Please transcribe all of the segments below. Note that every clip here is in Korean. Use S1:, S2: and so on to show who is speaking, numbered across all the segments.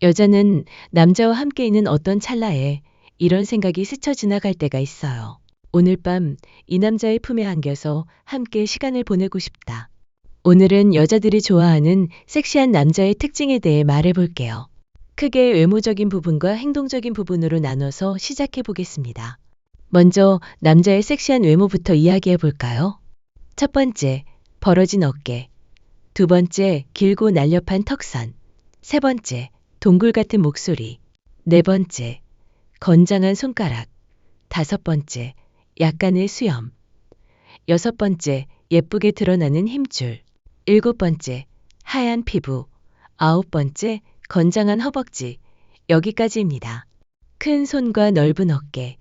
S1: 여자는 남자와 함께 있는 어떤 찰나에 이런 생각이 스쳐 지나갈 때가 있어요. 오늘 밤 이 남자의 품에 안겨서 함께 시간을 보내고 싶다. 오늘은 여자들이 좋아하는 섹시한 남자의 특징에 대해 말해 볼게요. 크게 외모적인 부분과 행동적인 부분으로 나눠서 시작해 보겠습니다. 먼저 남자의 섹시한 외모부터 이야기해 볼까요? 첫 번째, 벌어진 어깨. 두 번째, 길고 날렵한 턱선. 세 번째, 동굴 같은 목소리. 네 번째, 건장한 손가락. 다섯 번째, 약간의 수염. 여섯 번째, 예쁘게 드러나는 힘줄. 일곱 번째, 하얀 피부. 아홉 번째, 건장한 허벅지. 여기까지입니다. 큰 손과 넓은 어깨.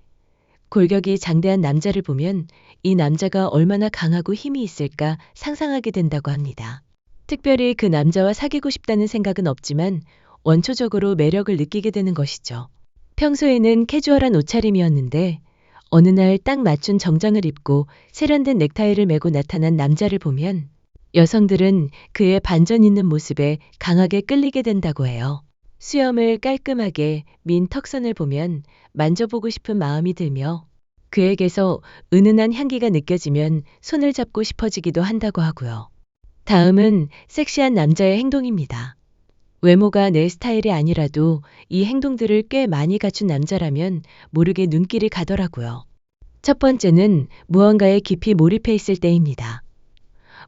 S1: 골격이 장대한 남자를 보면 이 남자가 얼마나 강하고 힘이 있을까 상상하게 된다고 합니다. 특별히 그 남자와 사귀고 싶다는 생각은 없지만 원초적으로 매력을 느끼게 되는 것이죠. 평소에는 캐주얼한 옷차림이었는데 어느 날 딱 맞춘 정장을 입고 세련된 넥타이를 메고 나타난 남자를 보면 여성들은 그의 반전 있는 모습에 강하게 끌리게 된다고 해요. 수염을 깔끔하게 민 턱선을 보면 만져보고 싶은 마음이 들며 그에게서 은은한 향기가 느껴지면 손을 잡고 싶어지기도 한다고 하고요. 다음은 섹시한 남자의 행동입니다. 외모가 내 스타일이 아니라도 이 행동들을 꽤 많이 갖춘 남자라면 모르게 눈길이 가더라고요. 첫 번째는 무언가에 깊이 몰입해 있을 때입니다.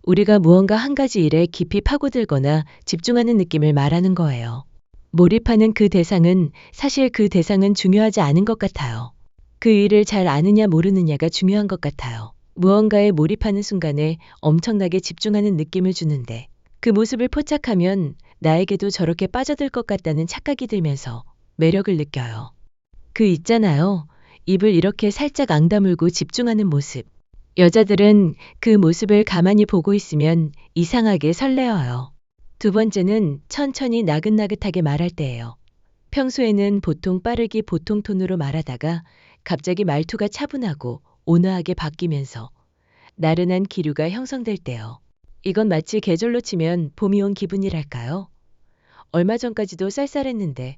S1: 우리가 무언가 한 가지 일에 깊이 파고들거나 집중하는 느낌을 말하는 거예요. 몰입하는 그 대상은 사실 그 대상은 중요하지 않은 것 같아요. 그 일을 잘 아느냐 모르느냐가 중요한 것 같아요. 무언가에 몰입하는 순간에 엄청나게 집중하는 느낌을 주는데 그 모습을 포착하면 나에게도 저렇게 빠져들 것 같다는 착각이 들면서 매력을 느껴요. 그 있잖아요. 입을 이렇게 살짝 앙다물고 집중하는 모습. 여자들은 그 모습을 가만히 보고 있으면 이상하게 설레어요. 두 번째는 천천히 나긋나긋하게 말할 때예요. 평소에는 보통 빠르게 보통 톤으로 말하다가 갑자기 말투가 차분하고 온화하게 바뀌면서 나른한 기류가 형성될 때요. 이건 마치 계절로 치면 봄이 온 기분이랄까요? 얼마 전까지도 쌀쌀했는데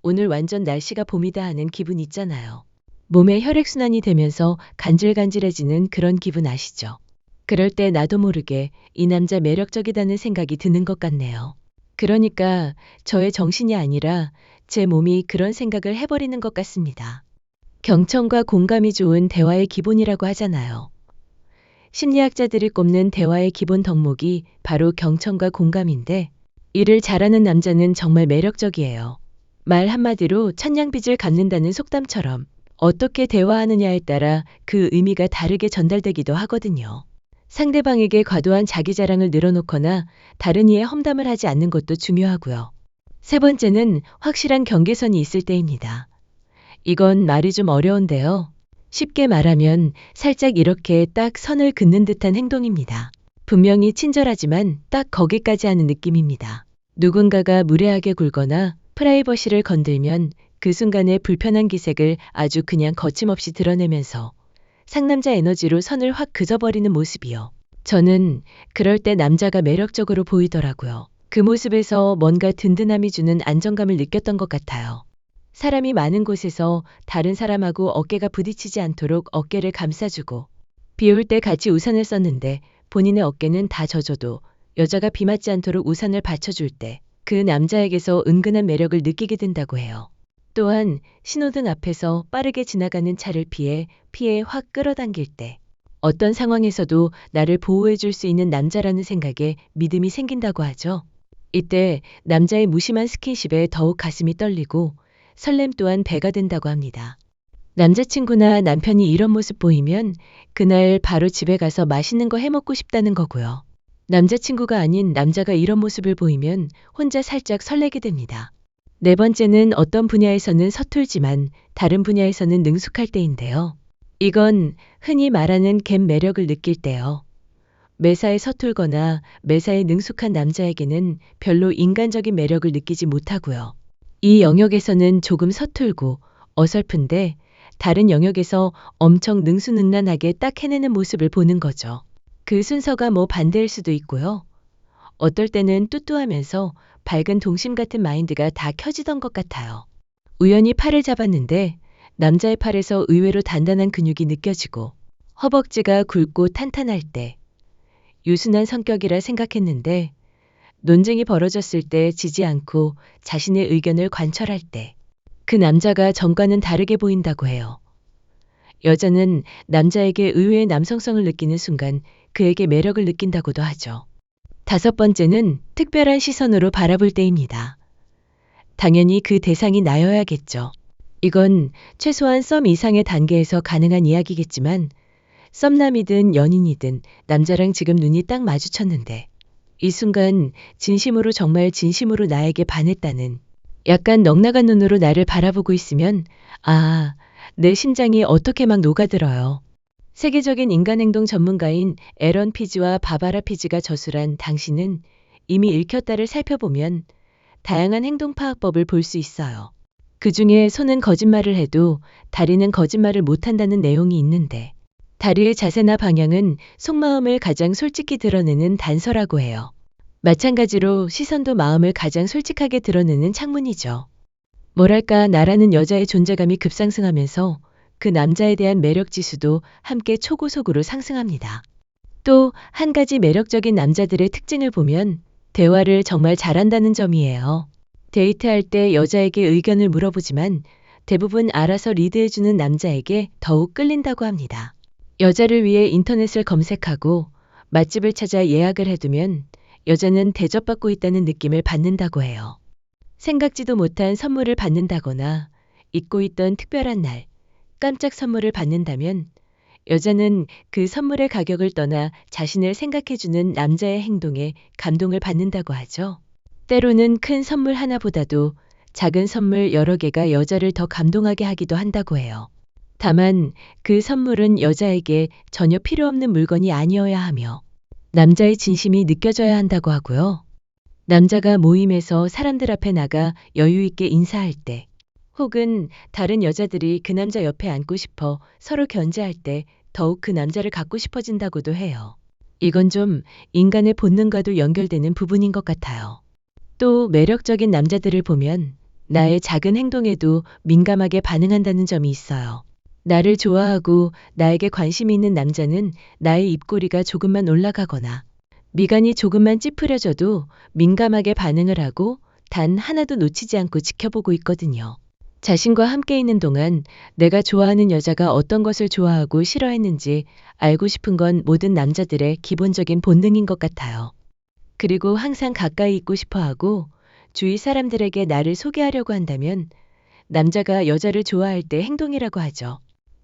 S1: 오늘 완전 날씨가 봄이다 하는 기분 있잖아요. 몸에 혈액순환이 되면서 간질간질해지는 그런 기분 아시죠? 그럴 때 나도 모르게 이 남자 매력적이다는 생각이 드는 것 같네요. 그러니까 저의 정신이 아니라 제 몸이 그런 생각을 해버리는 것 같습니다. 경청과 공감이 좋은 대화의 기본이라고 하잖아요. 심리학자들이 꼽는 대화의 기본 덕목이 바로 경청과 공감인데 이를 잘하는 남자는 정말 매력적이에요. 말 한마디로 천냥빚을 갚는다는 속담처럼 어떻게 대화하느냐에 따라 그 의미가 다르게 전달되기도 하거든요. 상대방에게 과도한 자기 자랑을 늘어놓거나 다른 이의 험담을 하지 않는 것도 중요하고요. 세 번째는 확실한 경계선이 있을 때입니다. 이건 말이 좀 어려운데요. 쉽게 말하면 살짝 이렇게 딱 선을 긋는 듯한 행동입니다. 분명히 친절하지만 딱 거기까지 하는 느낌입니다. 누군가가 무례하게 굴거나 프라이버시를 건들면 그 순간의 불편한 기색을 아주 그냥 거침없이 드러내면서 상남자 에너지로 선을 확 그어버리는 모습이요. 저는 그럴 때 남자가 매력적으로 보이더라고요. 그 모습에서 뭔가 든든함이 주는 안정감을 느꼈던 것 같아요. 사람이 많은 곳에서 다른 사람하고 어깨가 부딪히지 않도록 어깨를 감싸주고 비 올 때 같이 우산을 썼는데 본인의 어깨는 다 젖어도 여자가 비 맞지 않도록 우산을 받쳐줄 때 그 남자에게서 은근한 매력을 느끼게 된다고 해요. 또한 신호등 앞에서 빠르게 지나가는 차를 피해 확 끌어당길 때 어떤 상황에서도 나를 보호해 줄 수 있는 남자라는 생각에 믿음이 생긴다고 하죠. 이때 남자의 무심한 스킨십에 더욱 가슴이 떨리고 설렘 또한 배가 된다고 합니다. 남자친구나 남편이 이런 모습 보이면 그날 바로 집에 가서 맛있는 거 해먹고 싶다는 거고요. 남자친구가 아닌 남자가 이런 모습을 보이면 혼자 살짝 설레게 됩니다. 네 번째는 어떤 분야에서는 서툴지만 다른 분야에서는 능숙할 때인데요. 이건 흔히 말하는 갭 매력을 느낄 때요. 매사에 서툴거나 매사에 능숙한 남자에게는 별로 인간적인 매력을 느끼지 못하고요. 이 영역에서는 조금 서툴고 어설픈데 다른 영역에서 엄청 능수능란하게 딱 해내는 모습을 보는 거죠. 그 순서가 뭐 반대일 수도 있고요. 어떨 때는 뚜뚜하면서 밝은 동심 같은 마인드가 다 켜지던 것 같아요. 우연히 팔을 잡았는데 남자의 팔에서 의외로 단단한 근육이 느껴지고 허벅지가 굵고 탄탄할 때 유순한 성격이라 생각했는데 논쟁이 벌어졌을 때 지지 않고 자신의 의견을 관철할 때 그 남자가 전과는 다르게 보인다고 해요. 여자는 남자에게 의외의 남성성을 느끼는 순간 그에게 매력을 느낀다고도 하죠. 다섯 번째는 특별한 시선으로 바라볼 때입니다. 당연히 그 대상이 나여야겠죠. 이건 최소한 썸 이상의 단계에서 가능한 이야기겠지만 썸남이든 연인이든 남자랑 지금 눈이 딱 마주쳤는데 이 순간 진심으로 정말 진심으로 나에게 반했다는 약간 넉나간 눈으로 나를 바라보고 있으면 아, 내 심장이 어떻게 막 녹아들어요. 세계적인 인간행동 전문가인 에런 피지와 바바라 피지가 저술한 당신은 이미 읽혔다를 살펴보면 다양한 행동 파악법을 볼 수 있어요. 그 중에 손은 거짓말을 해도 다리는 거짓말을 못한다는 내용이 있는데 다리의 자세나 방향은 속마음을 가장 솔직히 드러내는 단서라고 해요. 마찬가지로 시선도 마음을 가장 솔직하게 드러내는 창문이죠. 뭐랄까 나라는 여자의 존재감이 급상승하면서 그 남자에 대한 매력 지수도 함께 초고속으로 상승합니다. 또 한 가지 매력적인 남자들의 특징을 보면 대화를 정말 잘한다는 점이에요. 데이트할 때 여자에게 의견을 물어보지만 대부분 알아서 리드해주는 남자에게 더욱 끌린다고 합니다. 여자를 위해 인터넷을 검색하고 맛집을 찾아 예약을 해두면 여자는 대접받고 있다는 느낌을 받는다고 해요. 생각지도 못한 선물을 받는다거나 잊고 있던 특별한 날, 깜짝 선물을 받는다면 여자는 그 선물의 가격을 떠나 자신을 생각해주는 남자의 행동에 감동을 받는다고 하죠. 때로는 큰 선물 하나보다도 작은 선물 여러 개가 여자를 더 감동하게 하기도 한다고 해요. 다만 그 선물은 여자에게 전혀 필요 없는 물건이 아니어야 하며 남자의 진심이 느껴져야 한다고 하고요. 남자가 모임에서 사람들 앞에 나가 여유 있게 인사할 때 혹은 다른 여자들이 그 남자 옆에 앉고 싶어 서로 견제할 때 더욱 그 남자를 갖고 싶어진다고도 해요. 이건 좀 인간의 본능과도 연결되는 부분인 것 같아요. 또 매력적인 남자들을 보면 나의 작은 행동에도 민감하게 반응한다는 점이 있어요. 나를 좋아하고 나에게 관심이 있는 남자는 나의 입꼬리가 조금만 올라가거나 미간이 조금만 찌푸려져도 민감하게 반응을 하고 단 하나도 놓치지 않고 지켜보고 있거든요. 자신과 함께 있는 동안 내가 좋아하는 여자가 어떤 것을 좋아하고 싫어했는지 알고 싶은 건 모든 남자들의 기본적인 본능인 것 같아요. 그리고 항상 가까이 있고 싶어 하고 주위 사람들에게 나를 소개하려고 한다면 남자가 여자를 좋아할 때 행동이라고 하죠.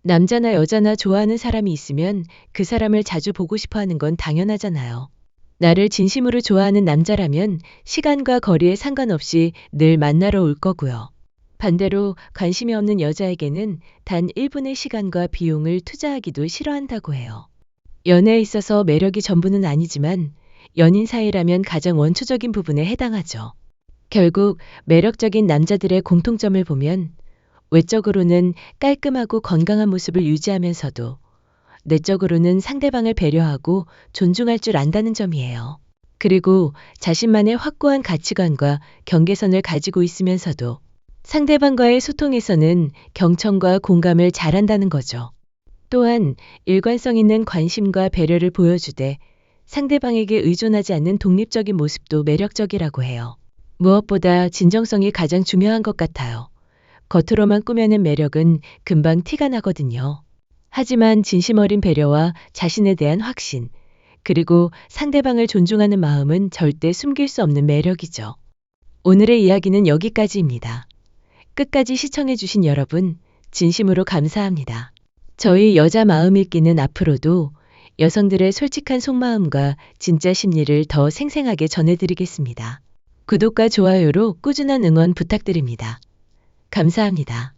S1: 남자나 여자나 좋아하는 사람이 있으면 그 사람을 자주 보고 싶어 하는 건 당연하잖아요. 나를 진심으로 좋아하는 남자라면 시간과 거리에 상관없이 늘 만나러 올 거고요. 반대로 관심이 없는 여자에게는 단 1분의 시간과 비용을 투자하기도 싫어한다고 해요. 연애에 있어서 매력이 전부는 아니지만 연인 사이라면 가장 원초적인 부분에 해당하죠. 결국 매력적인 남자들의 공통점을 보면 외적으로는 깔끔하고 건강한 모습을 유지하면서도 내적으로는 상대방을 배려하고 존중할 줄 안다는 점이에요. 그리고 자신만의 확고한 가치관과 경계선을 가지고 있으면서도 상대방과의 소통에서는 경청과 공감을 잘한다는 거죠. 또한 일관성 있는 관심과 배려를 보여주되 상대방에게 의존하지 않는 독립적인 모습도 매력적이라고 해요. 무엇보다 진정성이 가장 중요한 것 같아요. 겉으로만 꾸며낸 매력은 금방 티가 나거든요. 하지만 진심 어린 배려와 자신에 대한 확신, 그리고 상대방을 존중하는 마음은 절대 숨길 수 없는 매력이죠. 오늘의 이야기는 여기까지입니다. 끝까지 시청해주신 여러분, 진심으로 감사합니다. 저희 여자 마음 읽기는 앞으로도 여성들의 솔직한 속마음과 진짜 심리를 더 생생하게 전해드리겠습니다. 구독과 좋아요로 꾸준한 응원 부탁드립니다. 감사합니다.